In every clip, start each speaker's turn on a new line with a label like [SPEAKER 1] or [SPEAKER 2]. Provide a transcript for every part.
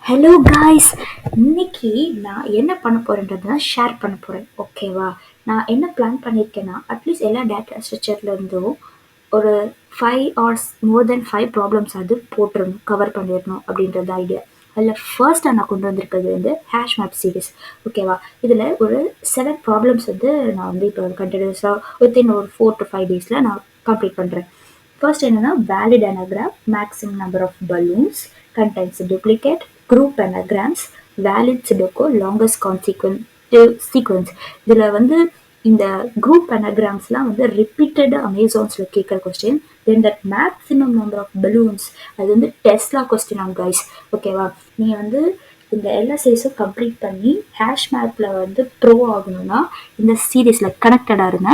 [SPEAKER 1] Hello guys. இன்னைக்கு நான் என்ன பண்ண போறேன்றதை தான் ஷேர் பண்ண போறேன். ஓகேவா? நான் என்ன பிளான் பண்ணியிருக்கேன்னா, அட்லீஸ்ட் எல்லா டேட்டா ஸ்ட்ரக்சர்ல இருந்தும் ஒரு 5 ஆர்ஸ் மோர் தென் 5 ப்ராப்ளம்ஸ் அது போட்டுறணும், கவர் பண்ணிடணும் அப்படின்றது ஐடியா. அதில் ஃபர்ஸ்ட்டாக நான் கொண்டு வந்திருக்கிறது வந்து ஹேஷ் மேப் சீரிஸ். ஓகேவா? இதில் ஒரு 7 ப்ராப்ளம்ஸ் வந்து நான் வந்து இப்போ கண்டினியூஸாக வித்தின் ஒரு 4 to 5 டேஸில் நான் கம்ப்ளீட் பண்ணுறேன். First என்னன்னா valid anagram, maximum number of balloons, contains duplicate, group anagrams, valid sudoku, longest consecutive sequence. இதில் வந்து இந்த குரூப் anagrams-லாம் வந்து ரிப்பீட்டட் அமேசான்ஸில் கேட்குற question. Then that maximum number of balloons அது வந்து டெஸ்லா கொஸ்டின் ஆன் கைஸ். ஓகேவா? நீங்கள் வந்து இந்த எல்லா சீரீஸும் கம்ப்ளீட் பண்ணி ஹேஷ் மேப்பில் வந்து ப்ரோ ஆகணும்னா இந்த சீரீஸில் கனெக்டடாக இருங்க.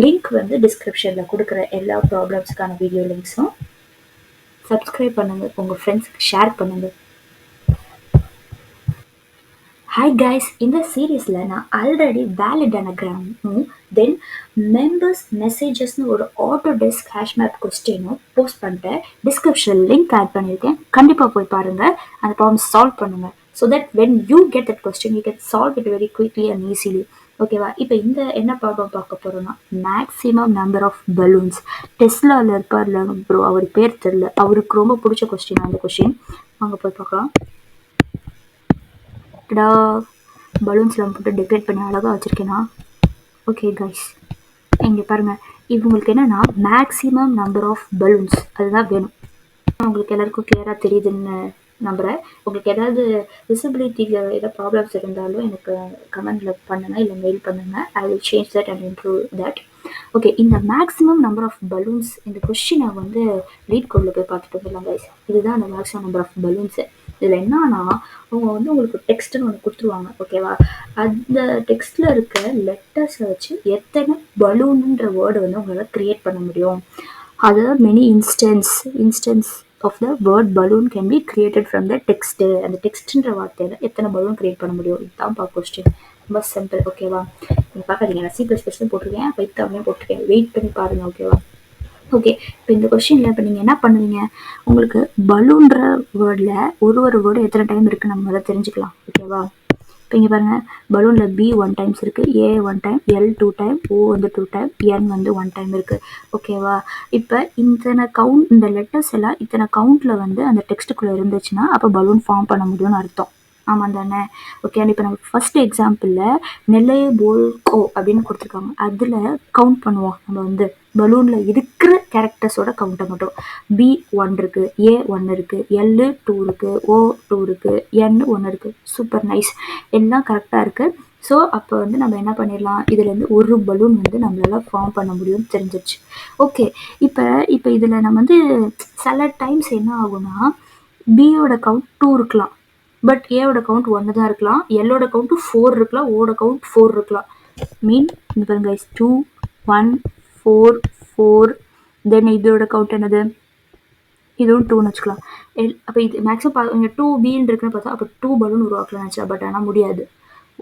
[SPEAKER 1] லிங்க் வந்து டிஸ்கிரிப்ஷனில் கொடுக்குற எல்லா ப்ராப்ளம்ஸ்க்கான வீடியோ லிங்க்ஸும். சப்ஸ்கிரைப் பண்ணுங்கள், உங்கள் ஃப்ரெண்ட்ஸுக்கு ஷேர் பண்ணுங்கள். ஹாய் கைஸ், இந்த சீரீஸில் நான் ஆல்ரெடி வேலிட் அனகிராமும் தென் மெம்பர்ஸ் மெசேஜஸ்னு ஒரு ஆட்டோடெஸ்க் ஹேஷ்மேப் கொஸ்டினும் போஸ்ட் பண்ணிட்டேன். டிஸ்கிரிப்ஷன் லிங்க் ஆட் பண்ணியிருக்கேன், கண்டிப்பாக போய் பாருங்கள். அந்த ப்ராப்ளம் சால்வ் பண்ணுங்கள். So that when you get that question you can solve it very quickly and easily. ஓகேவா? இப்போ இந்த என்ன ப்ராப்ளம் பார்க்க போகிறோம்னா, மேக்ஸிமம் நம்பர் ஆஃப் பலூன்ஸ். டெஸ்லாவில் இருப்பார்ல ப்ரோ, அவர் பேர் தெரில, அவருக்கு ரொம்ப பிடிச்ச கொஸ்டின் அந்த கொஸ்டின். வாங்க போய் பார்க்கலாம். பலூன்ஸ்லாம் போட்டு டெக்கரேட் பண்ணி அழகாக வச்சுருக்கேனா? ஓகே கைஸ், இங்கே பாருங்கள். இவங்களுக்கு என்னென்னா மேக்ஸிமம் நம்பர் ஆஃப் பலூன்ஸ் அதுதான் வேணும். உங்களுக்கு எல்லாருக்கும் கிளியராக தெரியுதுன்னு நம்புகிறேன். உங்களுக்கு ஏதாவது விசிபிலிட்டியில் ஏதாவது ப்ராப்ளம்ஸ் இருந்தாலும் எனக்கு கமெண்டில் பண்ணுங்கள், இல்லை மெயில் பண்ணுங்கள். I will change that and improve that. Okay, இந்த மேக்ஸிமம் நம்பர் ஆஃப் பலூன்ஸ் இந்த கொஸ்டினை வந்து ரீட் கோடில் போய் பார்த்துட்டு வந்துடலாம் கைஸ். இதுதான் அந்த மேக்ஸிமம் நம்பர் ஆஃப் பலூன்ஸு. இதில் என்னன்னா, அவங்க வந்து உங்களுக்கு டெக்ஸ்ட்டுன்னு ஒன்று கொடுத்துருவாங்க. ஓகேவா? அந்த டெக்ஸ்ட்டில் இருக்க லெட்டர்ஸை வச்சு எத்தனை பலூனுன்ற வேர்டு வந்து உங்களால் க்ரியேட் பண்ண முடியும். அதாவது many instances of the word balloon can be created from the text. அந்த டெக்ஸ்ட்ன்ற வார்த்தையில் எத்தனை பலூன் கிரியேட் பண்ண முடியும், இதுதான் கொஸ்டின். ரொம்ப சிம்பிள். ஓகேவா? நீங்கள் பார்க்காதீங்க, நான் C++லும் போட்டிருக்கேன், பைத்தான்லையும் போட்டிருக்கேன், வெயிட் பண்ணி பாருங்கள். ஓகேவா? ஓகே, இப்போ இந்த கொஸ்டினில் இப்போ நீங்கள் என்ன பண்ணுவீங்க, உங்களுக்கு பலூன்ற வேர்டில் ஒரு வேர்டு எத்தனை டைம் இருக்குது நம்ம அதை தெரிஞ்சுக்கலாம். ஓகேவா? இப்போ இங்கே பாருங்கள், பலூனில் B 1 டைம்ஸ் இருக்குது, A 1 time, L 2 time, O வந்து 2 டைம், N வந்து 1 டைம் இருக்குது. ஓகேவா? இப்போ இத்தனை கவுண்ட், இந்த லெட்டர்ஸ் எல்லாம் இத்தனை கவுண்டில் வந்து அந்த டெக்ஸ்ட்டுக்குள்ளே இருந்துச்சுன்னா அப்போ பலூன் ஃபார்ம் பண்ண முடியும்னு அர்த்தம். ஆமாம் தானே? ஓகே, இப்போ நம்ம ஃபர்ஸ்ட் எக்ஸாம்பிளில் நெல்லை போல்கோ அப்படின்னு கொடுத்துருக்காங்க. அதில் கவுண்ட் பண்ணுவோம். நம்ம வந்து பலூனில் இருக்கிற கேரக்டர்ஸோட கவுண்ட்டை மட்டும். B 1 இருக்குது, A 1 இருக்குது, L 2 இருக்குது, O 2 இருக்குது, N 1 இருக்குது. சூப்பர் நைஸ், எல்லாம் கரெக்டாக இருக்குது. ஸோ அப்போ வந்து நம்ம என்ன பண்ணிடலாம், இதுலேருந்து ஒரு பலூன் வந்து நம்மளால் ஃபார்ம் பண்ண முடியும்னு தெரிஞ்சிச்சு. ஓகே, இப்போ இதில் நம்ம வந்து சில டைம்ஸ் என்ன ஆகும்னா, பியோட கவுண்ட் 2 இருக்கலாம், பட் ஏவோட கவுண்ட் 1 தான் இருக்கலாம், எல்லோட கவுண்ட் 4 இருக்கலாம், ஓட கவுண்ட் 4 இருக்கலாம். மீன் இந்த பாருங்க கைஸ், 2 1 4 4. தென் இதோட கவுண்ட் என்னது, இதுவும் 2ன்னு வச்சுக்கலாம். அப்போ இது மேக்ஸிமம் இங்கே 2Bன்னு இருக்குன்னு பார்த்தா அப்போ 2 பலூன் உருவாக்கலாம்னு நினச்சா, பட் ஆனால் முடியாது.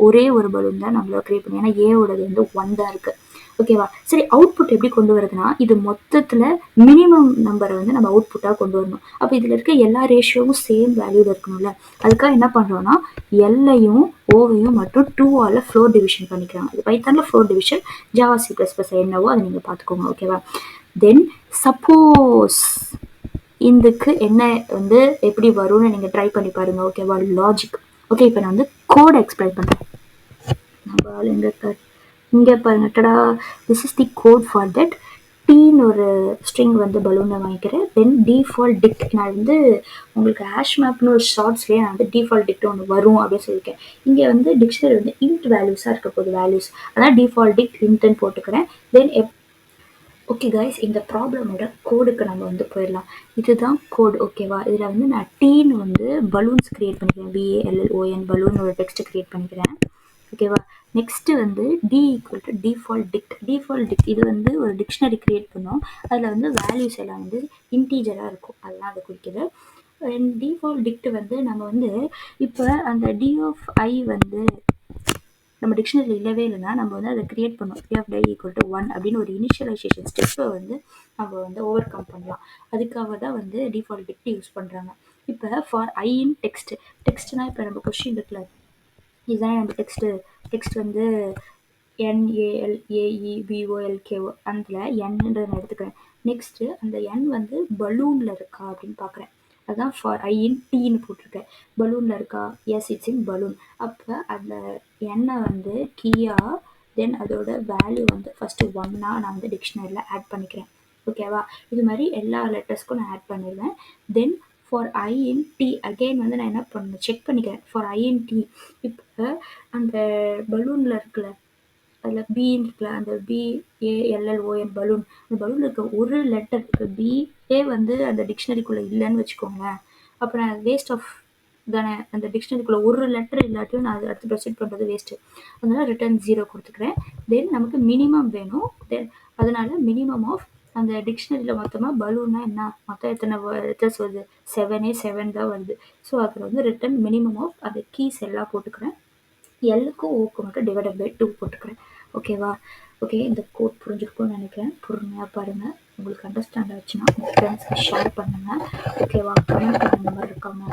[SPEAKER 1] ஒரே ஒரு பலூன் தான் நம்மளால் க்ரியேட் பண்ணி, ஏன்னா ஏவோடது வந்து 1 தான் இருக்குது. ஓகேவா? சரி, அவுட்புட் எப்படி கொண்டு வரதுன்னா, இது மொத்தத்தில் மினிமம் நம்பரை வந்து நம்ம அவுட்புட்டாக கொண்டு வரணும். அப்போ இதில் இருக்க எல்லா ரேஷியோவும் சேம் வேல்யூவில் இருக்கணும்ல. அதுக்காக என்ன பண்ணுறோன்னா, எல்லையும் ஓவையும் மட்டும் 2ஆல் ஃப்ளோர் டிவிஷன் பண்ணிக்கிறாங்க. இது பைத்தானில் ஃப்ளோர் டிவிஷன், ஜாவா C++ என்னவோ அதை நீங்கள் பார்த்துக்கோங்க. ஓகேவா? தென் சப்போஸ் இதுக்கு என்ன வந்து எப்படி வரும்னு நீங்கள் ட்ரை பண்ணி பாருங்கள். ஓகேவா? லாஜிக். ஓகே, இப்போ நான் வந்து கோடை எக்ஸ்பிளைன் பண்ணுறேன். நம்ம இங்கே பாருங்க, டடா, this is the code for that. டீன்னு ஒரு ஸ்ட்ரிங் வந்து பலூனில் வாங்கிக்கிறேன். தென் டிஃபால்ட் டிக்ட், நான் வந்து உங்களுக்கு ஹேஷ் மேப்னு ஒரு ஷார்ட்ஸ்லேயே நான் வந்து டிஃபால்ட் டிக்ட் ஒன்று வரும் அப்படின்னு சொல்லியிருக்கேன். இங்கே வந்து டிக்ஷனரி வந்து இன்ட் வேல்யூஸாக இருக்க போகுது, வேல்யூஸ், அதான் டிஃபால்ட் டிக்ட் இன்ட்னு போட்டுக்கிறேன். தென் ஓகே கைஸ், இந்த ப்ராப்ளமோட கோடுக்கு நம்ம வந்து போயிடலாம். இதுதான் கோடு. ஓகேவா? இதில் வந்து நான் டீன்னு வந்து பலூன்ஸ் க்ரியேட் பண்ணிக்கிறேன், BALLON பலூனோட டெக்ஸ்ட் க்ரியேட் பண்ணிக்கிறேன். ஓகேவா? நெக்ஸ்ட்டு வந்து D = டிஃபால்ட் டிக்ட். இது வந்து ஒரு டிக்ஷனரி க்ரியேட் பண்ணோம். அதில் வந்து வேல்யூஸ் எல்லாம் வந்து இன்டீஜராக இருக்கும், அதெல்லாம் அதை குறிக்குது. டிஃபால்ட் டிக்ட் வந்து நம்ம வந்து இப்போ அந்த D of I வந்து நம்ம டிக்ஷனரியில் இல்லவே இல்லைன்னா நம்ம வந்து அதை க்ரியேட் பண்ணோம். P of I = 1 அப்படின்னு ஒரு இனிஷியலைசேஷன் ஸ்டெப்பை வந்து நம்ம வந்து ஓவர் கம் பண்ணலாம். அதுக்காக தான் வந்து டிஃபால்ட் டிக்ட் யூஸ் பண்ணுறாங்க. இப்போ ஃபார் ஐ இன் டெக்ஸ்ட் டெக்ஸ்ட்னா இப்போ நம்ம கொஸ்டின் இருக்குல்ல, இதுதான் நம்ம டெக்ஸ்ட் வந்து NALAEBOLKO அதில் என்னன்றதை நான் எடுத்துக்கிறேன். நெக்ஸ்ட்டு அந்த என் வந்து பலூனில் இருக்கா அப்படின்னு பார்க்குறேன். அதுதான் ஃபார் ஐ இன் டீன்னு போட்டிருக்கேன். பலூனில் இருக்கா? Yes, it's in balloon. அப்போ அந்த எண்ணை வந்து கீயா, தென் அதோட வேல்யூ வந்து ஃபஸ்ட்டு ஒன்னா நான் வந்து டிக்ஷனரியில் ஆட் பண்ணிக்கிறேன். ஓகேவா? இது மாதிரி எல்லா லெட்டர்ஸ்க்கும் நான் ஆட் பண்ணிடுவேன். Then for I in T again வந்து நான் என்ன பண்ணணும், செக் பண்ணிக்கிறேன். ஃபார் ஐ இன் டி இப்போ அந்த பலூனில் இருக்குல்ல, அதில் பின்னு இருக்குல்ல, அந்த BALLON பலூன், அந்த பலூனில் இருக்க ஒரு லெட்டர் இப்போ பிஏ வந்து அந்த டிக்ஷனரிக்குள்ளே இல்லைன்னு வச்சுக்கோங்களேன், அப்போ நான் வேஸ்ட் ஆஃப் தானே. அந்த டிக்ஷனரிக்குள்ளே ஒரு லெட்டர் இல்லாட்டியும் நான் அதை அடுத்து ப்ரொசீட் பண்ணுறது வேஸ்ட்டு. அதனால ரிட்டர்ன் 0 கொடுத்துக்கிறேன். தென் நமக்கு மினிமம் வேணும். தென் அதனால மினிமம் ஆஃப் அந்த டிக்ஷனரியில் மொத்தமாக பலூன்னா என்ன, மொத்தம் எத்தனை லெட்டர்ஸ் வருது, 7 தான் வருது. ஸோ அதில் வந்து ரிட்டர்ன் மினிமம் ஆஃப் அந்த கீஸ் எல்லாம் போட்டுக்கிறேன். எல்லுக்கும் ஓக்கு மட்டும் டிவைடட் பை 2 போட்டுக்கிறேன். ஓகேவா? ஓகே, இந்த கோட் புரிஞ்சிருக்கும்னு நினைக்கிறேன். பொறுமையாக பாருங்கள். உங்களுக்கு அண்டர்ஸ்டாண்ட் ஆச்சுன்னா உங்கள் ஃப்ரெண்ட்ஸ்க்கு ஷேர் பண்ணுங்கள். ஓகேவா? கமெண்ட் பண்ணுற மாதிரி இருக்காங்க.